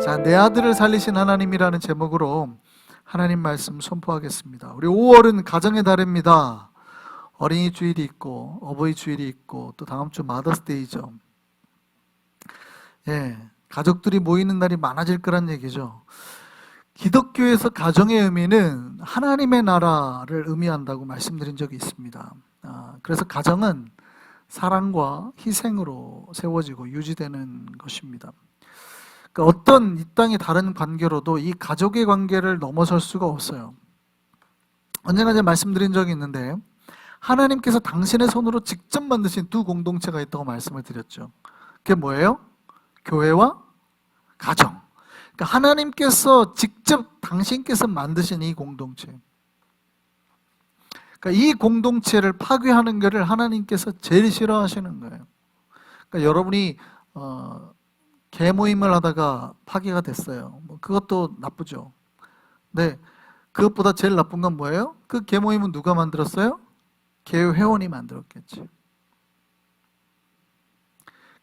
자, 내 아들을 살리신 하나님이라는 제목으로 하나님 말씀 선포하겠습니다. 우리 5월은 가정의 달입니다. 어린이 주일이 있고 어버이 주일이 있고 또 다음 주 마더스데이죠. 가족들이 모이는 날이 많아질 거란 얘기죠. 기독교에서 가정의 의미는 하나님의 나라를 의미한다고 말씀드린 적이 있습니다. 그래서 가정은 사랑과 희생으로 세워지고 유지되는 것입니다. 그러니까 어떤 이 땅의 다른 관계로도 이 가족의 관계를 넘어설 수가 없어요. 언젠가 제가 말씀드린 적이 있는데 하나님께서 당신의 손으로 직접 만드신 두 공동체가 있다고 말씀을 드렸죠. 그게 뭐예요? 교회와 가정. 그러니까 하나님께서 직접 당신께서 만드신 이 공동체. 그러니까 이 공동체를 파괴하는 것을 하나님께서 제일 싫어하시는 거예요. 그러니까 여러분이 개모임을 하다가 파괴가 됐어요. 그것도 나쁘죠. 네, 그것보다 제일 나쁜 건 뭐예요? 그 개모임은 누가 만들었어요? 교회 회원이 만들었겠지.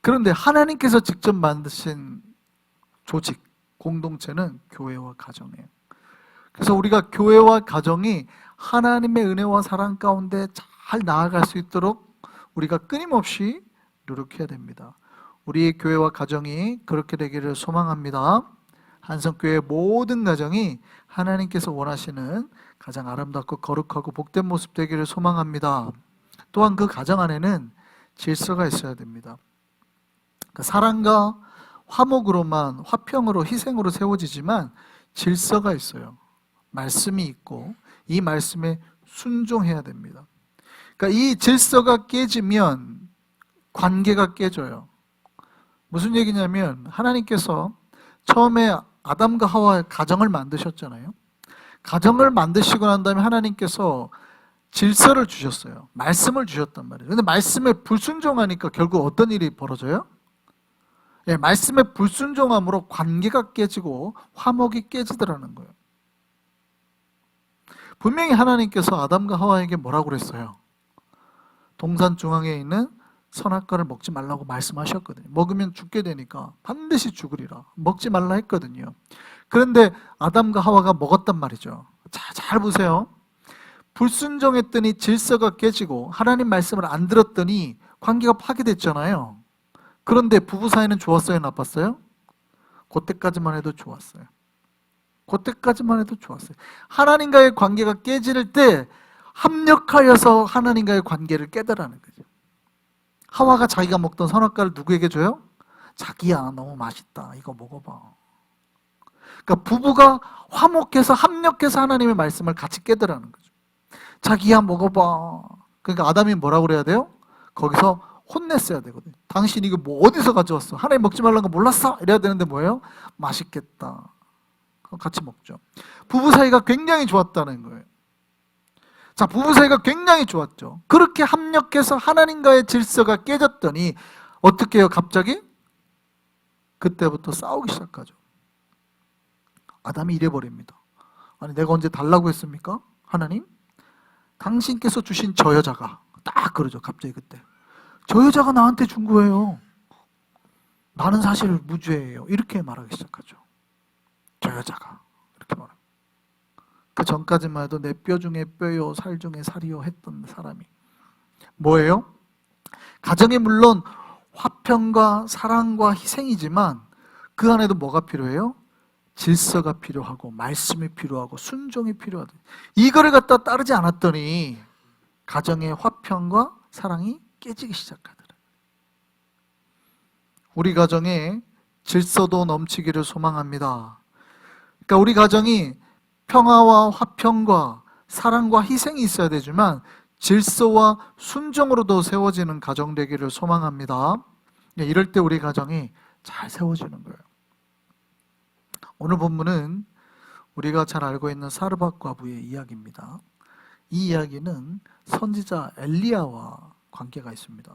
그런데 하나님께서 직접 만드신 조직, 공동체는 교회와 가정이에요. 그래서 우리가 교회와 가정이 하나님의 은혜와 사랑 가운데 잘 나아갈 수 있도록 우리가 끊임없이 노력해야 됩니다. 우리의 교회와 가정이 그렇게 되기를 소망합니다. 한성교회의 모든 가정이 하나님께서 원하시는 가장 아름답고 거룩하고 복된 모습 되기를 소망합니다. 또한 그 가정 안에는 질서가 있어야 됩니다. 사랑과 화목으로만, 화평으로, 희생으로 세워지지만 질서가 있어요. 말씀이 있고 이 말씀에 순종해야 됩니다. 그러니까 이 질서가 깨지면 관계가 깨져요. 무슨 얘기냐면 하나님께서 처음에 아담과 하와의 가정을 만드셨잖아요. 가정을 만드시고 난 다음에 하나님께서 질서를 주셨어요. 말씀을 주셨단 말이에요. 그런데 말씀에 불순종하니까 결국 어떤 일이 벌어져요? 말씀에 불순종함으로 관계가 깨지고 화목이 깨지더라는 거예요. 분명히 하나님께서 아담과 하와에게 뭐라고 그랬어요? 동산 중앙에 있는 선악과를 먹지 말라고 말씀하셨거든요. 먹으면 죽게 되니까 반드시 죽으리라. 먹지 말라 했거든요. 그런데 아담과 하와가 먹었단 말이죠. 잘 보세요. 불순종했더니 질서가 깨지고 하나님 말씀을 안 들었더니 관계가 파괴됐잖아요. 그런데 부부 사이는 좋았어요? 나빴어요? 그때까지만 해도 좋았어요. 그때까지만 해도 좋았어요. 하나님과의 관계가 깨질 때 합력하여서 하나님과의 관계를 깨달으라는 거죠. 하와가 자기가 먹던 선악과를 누구에게 줘요? 자기야, 너무 맛있다. 이거 먹어봐. 그러니까 부부가 화목해서 합력해서 하나님의 말씀을 같이 깨달으라는 거죠. 자기야, 먹어봐. 그러니까 아담이 뭐라고 그래야 돼요? 거기서 혼냈어야 되거든요. 당신 이거 뭐 어디서 가져왔어? 하나님 먹지 말라는 거 몰랐어? 이래야 되는데 뭐예요? 맛있겠다. 같이 먹죠. 부부 사이가 굉장히 좋았다는 거예요. 자, 부부 사이가 굉장히 좋았죠. 그렇게 합력해서 하나님과의 질서가 깨졌더니 어떻게 해요? 갑자기? 그때부터 싸우기 시작하죠. 아담이 이래버립니다. 아니, 내가 언제 달라고 했습니까? 하나님? 당신께서 주신 저 여자가 딱 그러죠. 갑자기 그때. 저 여자가 나한테 준 거예요. 나는 사실 무죄예요. 이렇게 말하기 시작하죠. 저 여자가 이렇게 말합니다. 그 전까지만 해도 내 뼈 중에 뼈요 살 중에 살이요 했던 사람이 뭐예요? 가정에 물론 화평과 사랑과 희생이지만 그 안에도 뭐가 필요해요? 질서가 필요하고 말씀이 필요하고 순종이 필요하다. 이거를 갖다 따르지 않았더니 가정의 화평과 사랑이 깨지기 시작하더라. 우리 가정에 질서도 넘치기를 소망합니다. 그러니까 우리 가정이 평화와 화평과 사랑과 희생이 있어야 되지만 질서와 순종으로도 세워지는 가정 되기를 소망합니다. 이럴 때 우리 가정이 잘 세워지는 거예요. 오늘 본문은 우리가 잘 알고 있는 사르밧 과부의 이야기입니다. 이 이야기는 선지자 엘리야와 관계가 있습니다.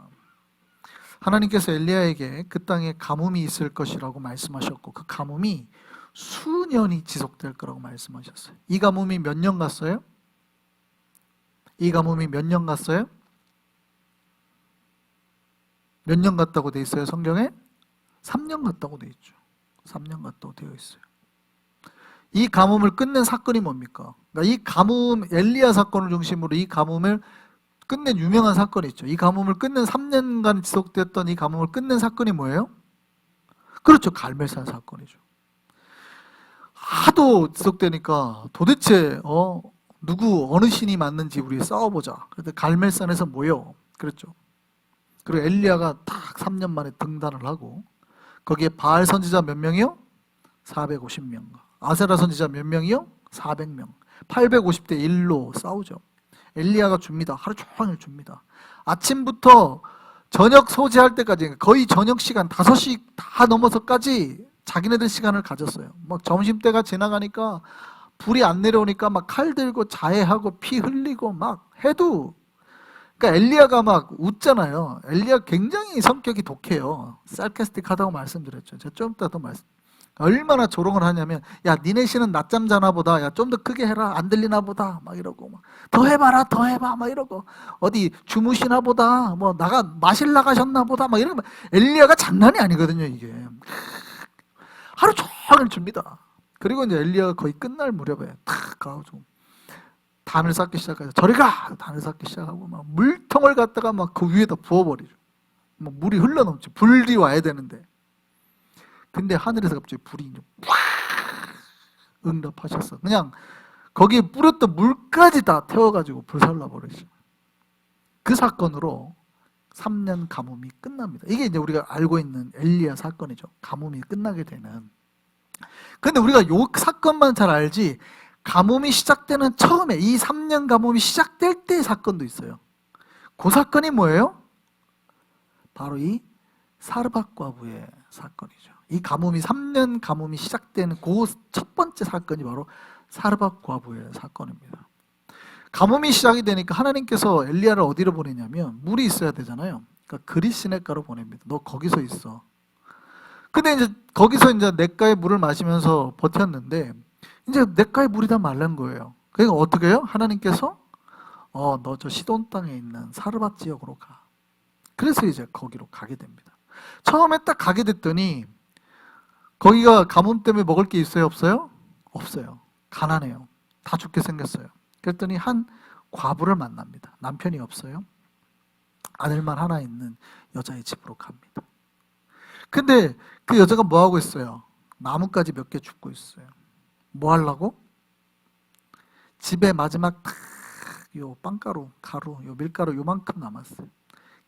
하나님께서 엘리야에게 그 땅에 가뭄이 있을 것이라고 말씀하셨고 그 가뭄이 수년이 지속될 거라고 말씀하셨어요. 이 가뭄이 몇 년 갔어요? 이 가뭄이 몇 년 갔어요? 몇 년 갔다고 돼 있어요? 성경에? 3년 갔다고 돼 있죠. 3년간 또 되어 있어요. 이 가뭄을 끝낸 사건이 뭡니까? 그러니까 이 가뭄, 엘리야 사건을 중심으로 이 가뭄을 끝낸 유명한 사건이 있죠. 이 가뭄을 끝낸 3년간 지속됐던 이 가뭄을 끝낸 사건이 뭐예요? 그렇죠. 갈멜산 사건이죠. 하도 지속되니까 도대체 누구 어느 신이 맞는지 우리 싸워보자. 그래서 갈멜산에서 모여. 그랬죠. 그리고 엘리야가 딱 3년 만에 등단을 하고 거기에 바알 선지자 몇 명이요? 450명. 아세라 선지자 몇 명이요? 400명. 850대 1로 싸우죠. 엘리야가 줍니다. 하루 종일 줍니다. 아침부터 저녁 소지할 때까지 거의 저녁 시간 5시 다 넘어서까지 자기네들 시간을 가졌어요. 막 점심때가 지나가니까 불이 안 내려오니까 막 칼 들고 자해하고 피 흘리고 막 해도, 그러니까 엘리야가 막 웃잖아요. 엘리야 굉장히 성격이 독해요. sarcastic하다고 말씀드렸죠. 제가 좀 이따 또 말씀. 얼마나 조롱을 하냐면, 야 니네 신은 낮잠 자나 보다, 야 좀 더 크게 해라, 안 들리나 보다 막 이러고, 막 더 해봐라, 더 해봐 막 이러고, 어디 주무시나 보다, 뭐 마실 나가셨나 보다 막 이러면, 엘리야가 장난이 아니거든요. 이게 하루 종일 줍니다. 그리고 이제 엘리야가 거의 끝날 무렵에 탁 가가지고 단을 쌓기 시작해서 저리 가! 단을 쌓기 시작하고 막 물통을 갖다가 막 그 위에다 부어버리죠. 막 물이 흘러넘지. 불이 와야 되는데. 근데 하늘에서 갑자기 불이 이제 팍 응답하셨어. 그냥 거기에 뿌렸던 물까지 다 태워가지고 불살라 버리죠. 그 사건으로 3년 가뭄이 끝납니다. 이게 이제 우리가 알고 있는 엘리야 사건이죠. 가뭄이 끝나게 되는. 근데 우리가 요 사건만 잘 알지, 가뭄이 시작되는 처음에, 이 3년 가뭄이 시작될 때의 사건도 있어요. 그 사건이 뭐예요? 바로 이 사르밧 과부의 사건이죠. 이 가뭄이 3년 가뭄이 시작되는 그 첫 번째 사건이 바로 사르밧 과부의 사건입니다. 가뭄이 시작이 되니까 하나님께서 엘리야를 어디로 보내냐면, 물이 있어야 되잖아요. 그러니까 그릿시냇가로 보냅니다. 너 거기서 있어. 근데 이제 거기서 이제 냇가의 물을 마시면서 버텼는데 이제 냇가의 물이 다 마른 거예요. 그러니까 어떻게 해요? 하나님께서 너 저 시돈 땅에 있는 사르밧 지역으로 가. 그래서 이제 거기로 가게 됩니다. 처음에 딱 가게 됐더니 거기가 가뭄 때문에 먹을 게 있어요? 없어요? 없어요. 가난해요. 다 죽게 생겼어요. 그랬더니 한 과부를 만납니다. 남편이 없어요. 아들만 하나 있는 여자의 집으로 갑니다. 근데 그 여자가 뭐 하고 있어요? 나뭇가지 몇 개 줍고 있어요. 뭐 하려고? 집에 마지막 요 빵가루, 가루, 요 밀가루 요만큼 남았어요.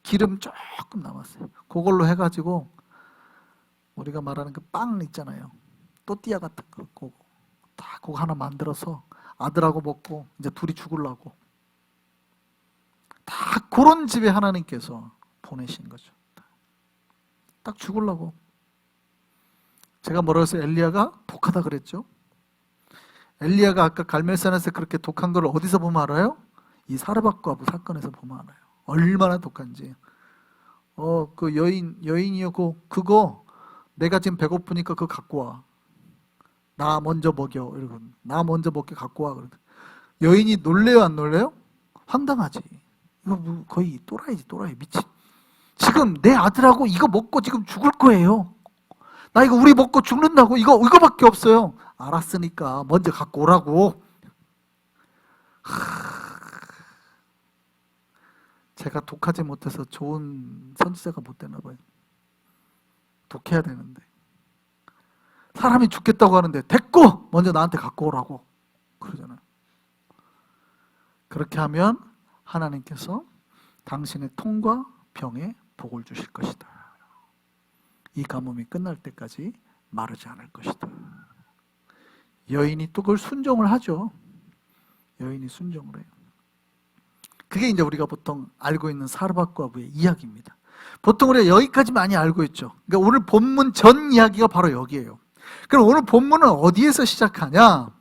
기름 조금 남았어요. 그걸로 해가지고 우리가 말하는 그 빵 있잖아요. 또띠아 같은 거, 그거 하나 만들어서 아들하고 먹고 이제 둘이 죽으려고. 다 그런 집에 하나님께서 보내신 거죠. 딱 죽으려고. 제가 뭐라고 해서 엘리야가 독하다 그랬죠? 엘리야가 아까 갈멜산에서 그렇게 독한 걸 어디서 보면 알아요? 이 사르밧 과부 사건에서 보면 알아요. 얼마나 독한지. 그 여인이요, 그거 내가 지금 배고프니까 그거 갖고 와. 나 먼저 먹여. 이러고 나 먼저 먹게 갖고 와. 그러더니 여인이 놀래요, 안 놀래요? 황당하지. 이거 뭐 거의 또라이지, 또라이. 미친. 지금 내 아들하고 이거 먹고 지금 죽을 거예요. 나 이거 우리 먹고 죽는다고. 이거밖에 없어요. 알았으니까 먼저 갖고 오라고. 제가 독하지 못해서 좋은 선지자가 못 되나 봐요. 독해야 되는데. 사람이 죽겠다고 하는데 됐고 먼저 나한테 갖고 오라고 그러잖아요. 그렇게 하면 하나님께서 당신의 통과 병에 복을 주실 것이다. 이 가뭄이 끝날 때까지 마르지 않을 것이다. 여인이 또 그걸 순종을 하죠. 여인이 순종을 해요. 그게 이제 우리가 보통 알고 있는 사르밧 과부의 이야기입니다. 보통 우리가 여기까지 많이 알고 있죠. 그러니까 오늘 본문 전 이야기가 바로 여기예요. 그럼 오늘 본문은 어디에서 시작하냐?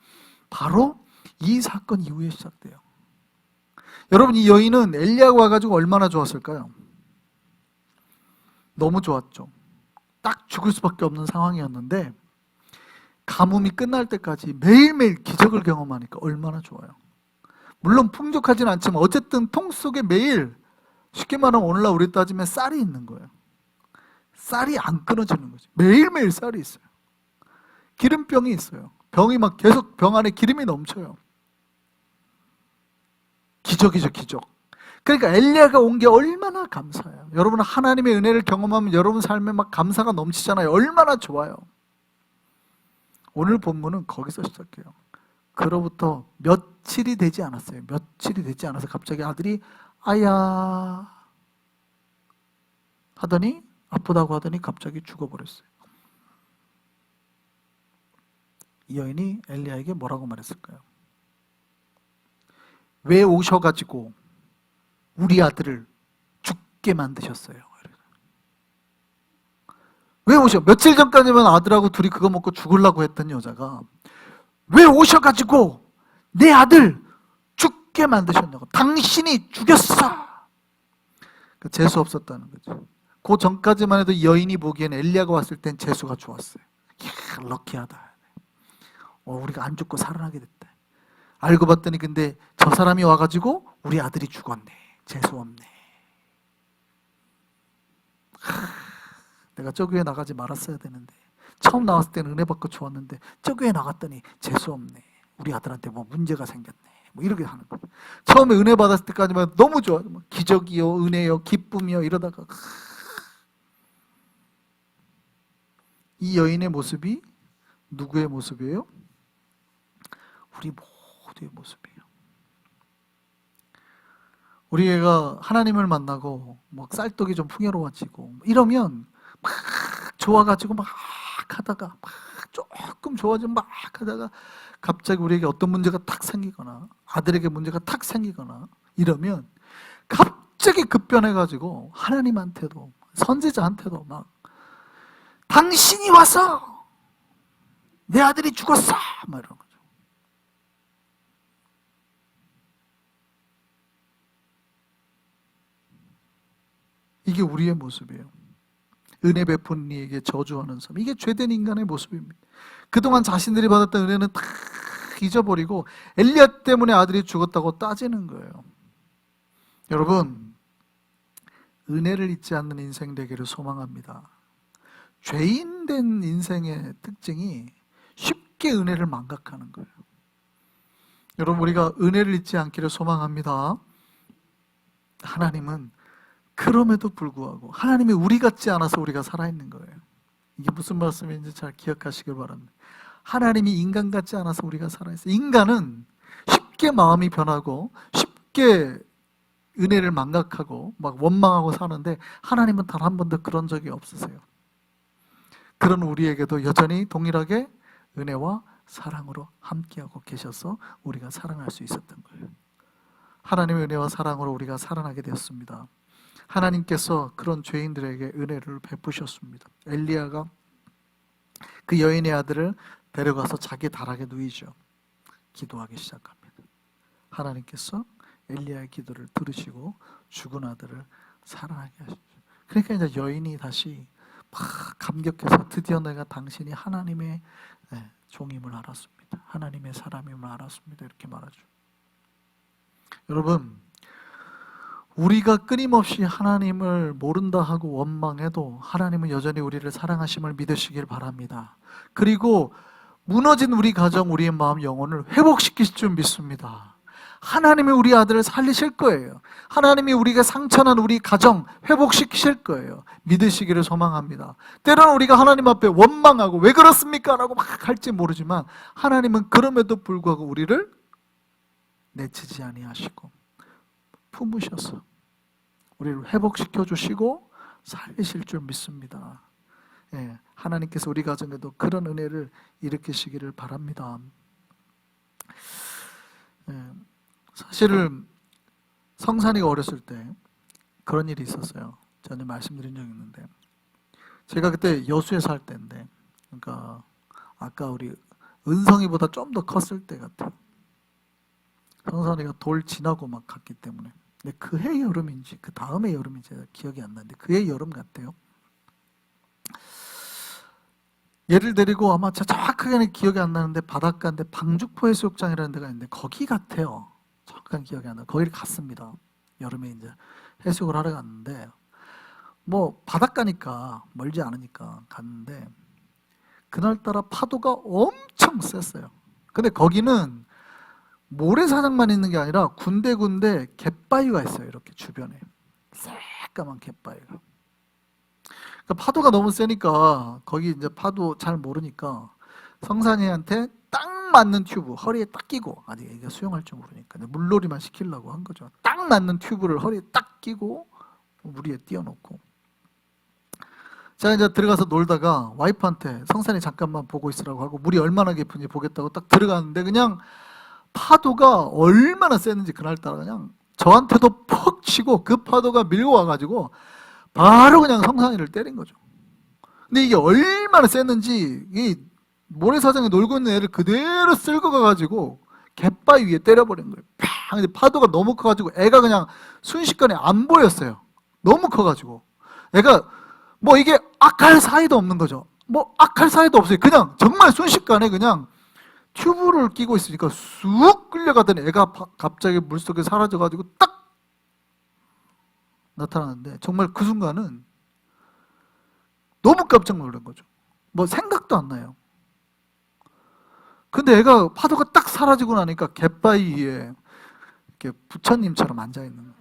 바로 이 사건 이후에 시작돼요. 여러분, 이 여인은 엘리야가 와가지고 얼마나 좋았을까요? 너무 좋았죠. 딱 죽을 수밖에 없는 상황이었는데 가뭄이 끝날 때까지 매일매일 기적을 경험하니까 얼마나 좋아요. 물론 풍족하진 않지만 어쨌든 통 속에 매일, 쉽게 말하면 오늘날 우리 따지면 쌀이 있는 거예요. 쌀이 안 끊어지는 거죠. 매일매일 쌀이 있어요. 기름병이 있어요. 병이 막 계속 병 안에 기름이 넘쳐요. 기적이죠, 기적. 그러니까 엘리야가 온 게 얼마나 감사해요. 여러분 하나님의 은혜를 경험하면 여러분 삶에 막 감사가 넘치잖아요. 얼마나 좋아요. 오늘 본문은 거기서 시작해요. 그로부터 며칠이 되지 않았어요. 며칠이 되지 않아서 갑자기 아들이 아야 하더니 아프다고 하더니 갑자기 죽어버렸어요. 이 여인이 엘리야에게 뭐라고 말했을까요? 왜 오셔가지고 우리 아들을 죽게 만드셨어요? 왜 오셔? 며칠 전까지만 아들하고 둘이 그거 먹고 죽으려고 했던 여자가 왜 오셔가지고 내 아들 죽게 만드셨냐고. 당신이 죽였어. 재수 없었다는 거죠. 그 전까지만 해도 여인이 보기엔 엘리야가 왔을 땐 재수가 좋았어요. 이야, 럭키하다. 우리가 안 죽고 살아나게 됐다. 알고 봤더니 근데 저 사람이 와가지고 우리 아들이 죽었네. 재수 없네. 내가 저 교회 나가지 말았어야 되는데, 처음 나왔을 때는 은혜 받고 좋았는데 저 교회 나갔더니 재수 없네. 우리 아들한테 뭐 문제가 생겼네. 뭐 이렇게 하는 거예요. 처음에 은혜 받았을 때까지만 너무 좋아. 기적이요, 은혜요, 기쁨이요 이러다가 이 여인의 모습이 누구의 모습이에요? 우리 모두의 모습이에요. 우리 애가 하나님을 만나고 막 쌀떡이 좀 풍요로워지고 이러면 막 좋아가지고 막 하다가 막 조금 좋아지면 막 하다가 갑자기 우리에게 어떤 문제가 탁 생기거나 아들에게 문제가 탁 생기거나 이러면 갑자기 급변해가지고 하나님한테도 선지자한테도 막 당신이 와서 내 아들이 죽었어 막 이런 거죠. 이게 우리의 모습이에요. 은혜 베푼 이에게 저주하는 삶. 이게 죄된 인간의 모습입니다. 그동안 자신들이 받았던 은혜는 다 잊어버리고 엘리야 때문에 아들이 죽었다고 따지는 거예요. 여러분, 은혜를 잊지 않는 인생 되기를 소망합니다. 죄인 된 인생의 특징이 쉽게 은혜를 망각하는 거예요. 여러분, 우리가 은혜를 잊지 않기를 소망합니다. 하나님은 그럼에도 불구하고 하나님이 우리 같지 않아서 우리가 살아있는 거예요. 이게 무슨 말씀인지 잘 기억하시길 바랍니다. 하나님이 인간 같지 않아서 우리가 살아있어요. 인간은 쉽게 마음이 변하고 쉽게 은혜를 망각하고 막 원망하고 사는데 하나님은 단 한 번도 그런 적이 없으세요. 그런 우리에게도 여전히 동일하게 은혜와 사랑으로 함께하고 계셔서 우리가 살아날 수 있었던 거예요. 하나님의 은혜와 사랑으로 우리가 살아나게 되었습니다. 하나님께서 그런 죄인들에게 은혜를 베푸셨습니다. 엘리야가 그 여인의 아들을 데려가서 자기 다락에 누이죠. 기도하기 시작합니다. 하나님께서 엘리야의 기도를 들으시고 죽은 아들을 살아나게 하시죠. 그러니까 이제 여인이 다시 막 감격해서 드디어 내가 당신이 하나님의 종임을 알았습니다. 하나님의 사람임을 알았습니다. 이렇게 말하죠. 여러분, 우리가 끊임없이 하나님을 모른다 하고 원망해도 하나님은 여전히 우리를 사랑하심을 믿으시길 바랍니다. 그리고 무너진 우리 가정, 우리의 마음, 영혼을 회복시키실 줄 믿습니다. 하나님이 우리 아들을 살리실 거예요. 하나님이 우리가 상처난 우리 가정 회복시키실 거예요. 믿으시기를 소망합니다. 때로는 우리가 하나님 앞에 원망하고 왜 그렇습니까? 라고 막 할지 모르지만 하나님은 그럼에도 불구하고 우리를 내치지 아니하시고 품으셔서 우리를 회복시켜 주시고 살리실 줄 믿습니다. 하나님께서 우리 가정에도 그런 은혜를 일으키시기를 바랍니다. 사실은 성산이가 어렸을 때 그런 일이 있었어요. 전에 말씀드린 적이 있는데 제가 그때 여수에 살 때인데, 그러니까 아까 우리 은성이보다 좀 더 컸을 때 같아요. 성산이가 돌 지나고 막 갔기 때문에. 근데 그해 여름인지 그 다음에 여름인지 제가 기억이 안 나는데 그해 여름 같아요. 얘를 데리고 아마 정확하게는 기억이 안 나는데 바닷가인데 방죽포 해수욕장이라는 데가 있는데 거기 같아요. 정확한 기억이 안 나요. 거기를 갔습니다. 여름에 이제 해수욕을 하러 갔는데 뭐 바닷가니까 멀지 않으니까 갔는데 그날따라 파도가 엄청 셌어요. 근데 거기는 모래사장만 있는 게 아니라 군데군데 갯바위가 있어요. 이렇게 주변에 새까만 갯바위가. 그러니까 파도가 너무 세니까 거기 이제 파도 잘 모르니까 성산이한테 딱 맞는 튜브 허리에 딱 끼고, 아직 애가 수영할 줄 모르니까 물놀이만 시키려고 한 거죠. 딱 맞는 튜브를 허리에 딱 끼고 물 위에 띄워놓고, 자 이제 들어가서 놀다가 와이프한테 성산이 잠깐만 보고 있으라고 하고 물이 얼마나 깊은지 보겠다고 딱 들어갔는데 그냥 파도가 얼마나 셌는지 그날따라 그냥 저한테도 퍽 치고 그 파도가 밀고 와가지고 바로 그냥 성산이를 때린 거죠. 근데 이게 얼마나 셌는지 이 모래사장에 놀고 있는 애를 그대로 쓸고 가가지고 갯바위 위에 때려버린 거예요. 팡! 근데 파도가 너무 커가지고 애가 그냥 순식간에 안 보였어요. 너무 커가지고 애가 뭐 이게 악할 사이도 없는 거죠. 뭐 악할 사이도 없어요. 그냥 정말 순식간에 그냥 튜브를 끼고 있으니까 쑥 끌려가더니 애가 갑자기 물속에 사라져가지고 딱 나타나는데 정말 그 순간은 너무 깜짝 놀란 거죠. 뭐 생각도 안 나요. 근데 애가 파도가 딱 사라지고 나니까 갯바위 위에 이렇게 부처님처럼 앉아있는 거예요.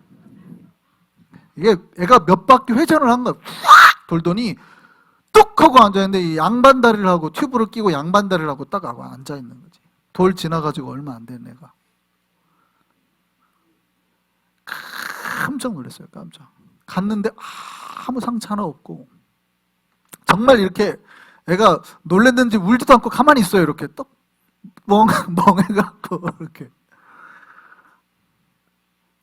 이게 애가 몇 바퀴 회전을 한 거예요. 확 돌더니 뚝 하고 앉아있는데 이 양반다리를 하고 튜브를 끼고 양반다리를 하고 딱 하고 앉아있는 거지. 돌 지나가지고 얼마 안 된 애가. 깜짝 놀랐어요. 깜짝. 갔는데 아무 상처 하나 없고 정말 이렇게 애가 놀랬는지 울지도 않고 가만히 있어요. 이렇게 떡 멍해갖고 이렇게.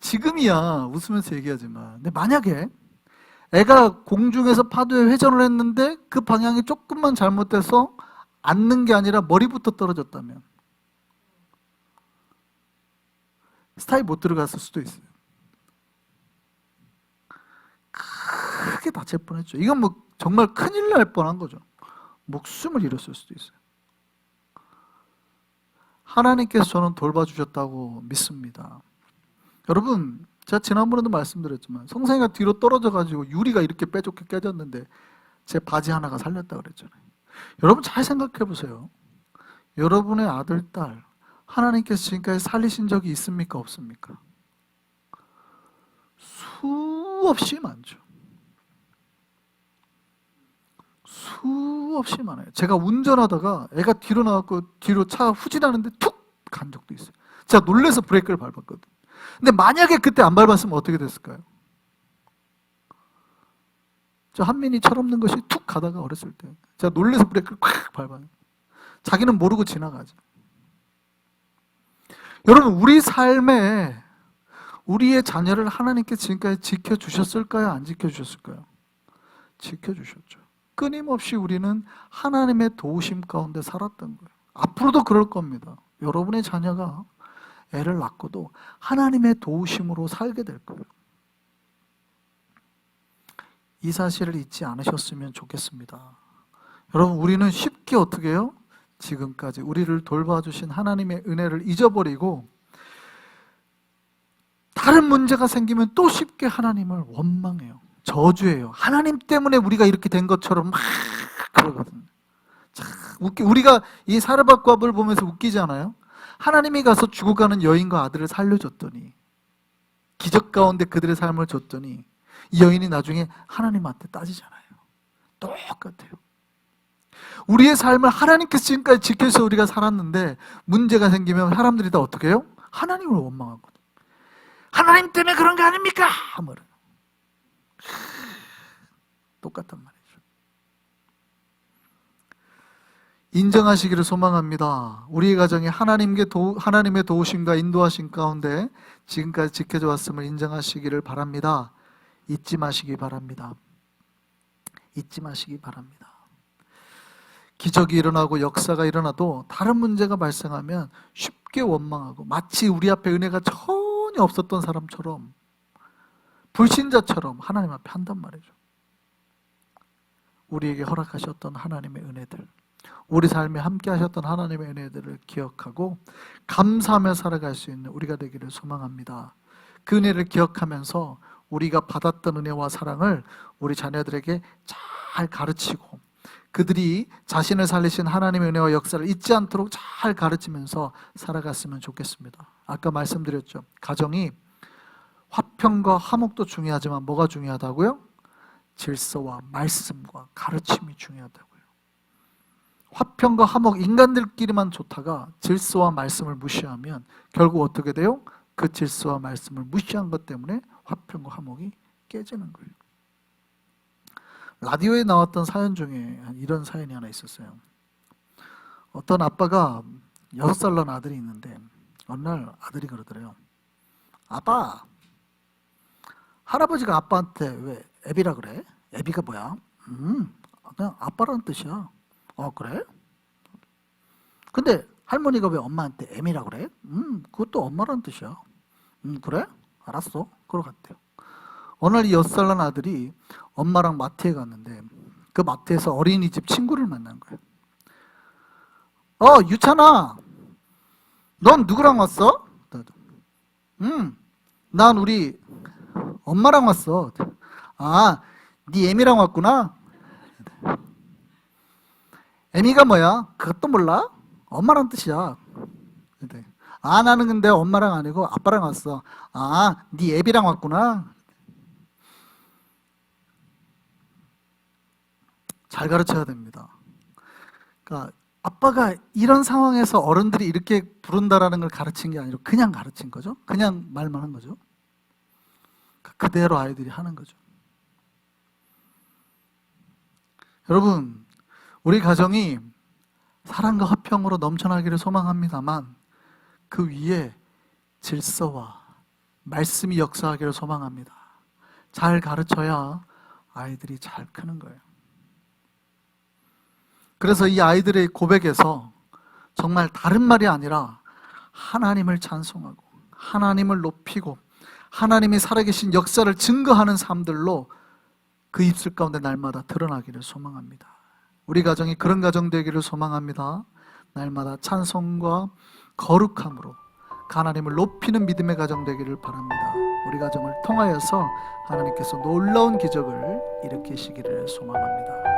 지금이야 웃으면서 얘기하지만, 근데 만약에 애가 공중에서 파도에 회전을 했는데 그 방향이 조금만 잘못돼서 앉는 게 아니라 머리부터 떨어졌다면 스타일 못 들어갔을 수도 있어요. 크게 다칠 뻔했죠. 이건 뭐 정말 큰일 날 뻔한 거죠. 목숨을 잃었을 수도 있어요. 하나님께서 저는 돌봐주셨다고 믿습니다. 여러분, 제가 지난번에도 말씀드렸지만 성상이가 뒤로 떨어져가지고 유리가 이렇게 뾰족하게 깨졌는데 제 바지 하나가 살렸다 그랬잖아요. 여러분 잘 생각해 보세요. 여러분의 아들, 딸 하나님께서 지금까지 살리신 적이 있습니까? 없습니까? 수없이 많죠. 수없이 많아요. 제가 운전하다가 애가 뒤로 나왔고 뒤로 차 후진하는데 툭 간 적도 있어요. 제가 놀라서 브레이크를 밟았거든. 근데 만약에 그때 안 밟았으면 어떻게 됐을까요? 저 한민이 철없는 것이 툭 가다가 어렸을 때 제가 놀라서 브레이크를 콱 밟아요. 자기는 모르고 지나가죠. 여러분, 우리 삶에 우리의 자녀를 하나님께 지금까지 지켜주셨을까요? 안 지켜주셨을까요? 지켜주셨죠. 끊임없이 우리는 하나님의 도우심 가운데 살았던 거예요. 앞으로도 그럴 겁니다. 여러분의 자녀가 애를 낳고도 하나님의 도우심으로 살게 될 거예요. 이 사실을 잊지 않으셨으면 좋겠습니다. 여러분, 우리는 쉽게 어떻게 해요? 지금까지 우리를 돌봐주신 하나님의 은혜를 잊어버리고 다른 문제가 생기면 또 쉽게 하나님을 원망해요. 저주해요. 하나님 때문에 우리가 이렇게 된 것처럼 막 그러거든요. 참 우리가 이 사르밧과부를 보면서 웃기지 않아요? 하나님이 가서 죽어가는 여인과 아들을 살려줬더니, 기적 가운데 그들의 삶을 줬더니 이 여인이 나중에 하나님한테 따지잖아요. 똑같아요. 우리의 삶을 하나님께서 지금까지 지켜서 우리가 살았는데 문제가 생기면 사람들이 다 어떻게 해요? 하나님을 원망하거든요. 하나님 때문에 그런 거 아닙니까? 뭐래요. 똑같단 말이죠. 인정하시기를 소망합니다. 우리의 가정이 하나님의 도우심과 인도하심 가운데 지금까지 지켜져 왔음을 인정하시기를 바랍니다. 잊지 마시기 바랍니다. 잊지 마시기 바랍니다. 기적이 일어나고 역사가 일어나도 다른 문제가 발생하면 쉽게 원망하고 마치 우리 앞에 은혜가 전혀 없었던 사람처럼, 불신자처럼 하나님 앞에 한단 말이죠. 우리에게 허락하셨던 하나님의 은혜들, 우리 삶에 함께 하셨던 하나님의 은혜들을 기억하고 감사하며 살아갈 수 있는 우리가 되기를 소망합니다. 그 은혜를 기억하면서 우리가 받았던 은혜와 사랑을 우리 자녀들에게 잘 가르치고 그들이 자신을 살리신 하나님의 은혜와 역사를 잊지 않도록 잘 가르치면서 살아갔으면 좋겠습니다. 아까 말씀드렸죠. 가정이 화평과 화목도 중요하지만 뭐가 중요하다고요? 질서와 말씀과 가르침이 중요하다고요. 화평과 화목, 인간들끼리만 좋다가 질서와 말씀을 무시하면 결국 어떻게 돼요? 그 질서와 말씀을 무시한 것 때문에 화평과 화목이 깨지는 거예요. 라디오에 나왔던 사연 중에 이런 사연이 하나 있었어요. 어떤 아빠가 6살 난 아들이 있는데 어느 날 아들이 그러더래요. 아빠, 할아버지가 아빠한테 왜 애비라 그래? 애비가 뭐야? 그냥 아빠라는 뜻이야. 그래? 근데 할머니가 왜 엄마한테 애미라 그래? 그것도 엄마라는 뜻이야. 그래? 알았어. 그러고 갔대요. 어느 날 이 6살 난 아들이 엄마랑 마트에 갔는데 그 마트에서 어린이집 친구를 만난 거예요. 유찬아, 넌 누구랑 왔어? 난 우리 엄마랑 왔어. 아, 네 애미랑 왔구나. 애미가 뭐야? 그것도 몰라? 엄마란 뜻이야. 나는 근데 엄마랑 아니고 아빠랑 왔어. 아, 네 애비랑 왔구나. 잘 가르쳐야 됩니다. 그러니까 아빠가 이런 상황에서 어른들이 이렇게 부른다라는 걸 가르친 게 아니라 그냥 가르친 거죠. 그냥 말만 한 거죠. 그대로 아이들이 하는 거죠. 여러분, 우리 가정이 사랑과 화평으로 넘쳐나기를 소망합니다만 그 위에 질서와 말씀이 역사하기를 소망합니다. 잘 가르쳐야 아이들이 잘 크는 거예요. 그래서 이 아이들의 고백에서 정말 다른 말이 아니라 하나님을 찬송하고 하나님을 높이고 하나님이 살아계신 역사를 증거하는 삶들로 그 입술 가운데 날마다 드러나기를 소망합니다. 우리 가정이 그런 가정 되기를 소망합니다. 날마다 찬송과 거룩함으로 하나님을 높이는 믿음의 가정 되기를 바랍니다. 우리 가정을 통하여서 하나님께서 놀라운 기적을 일으키시기를 소망합니다.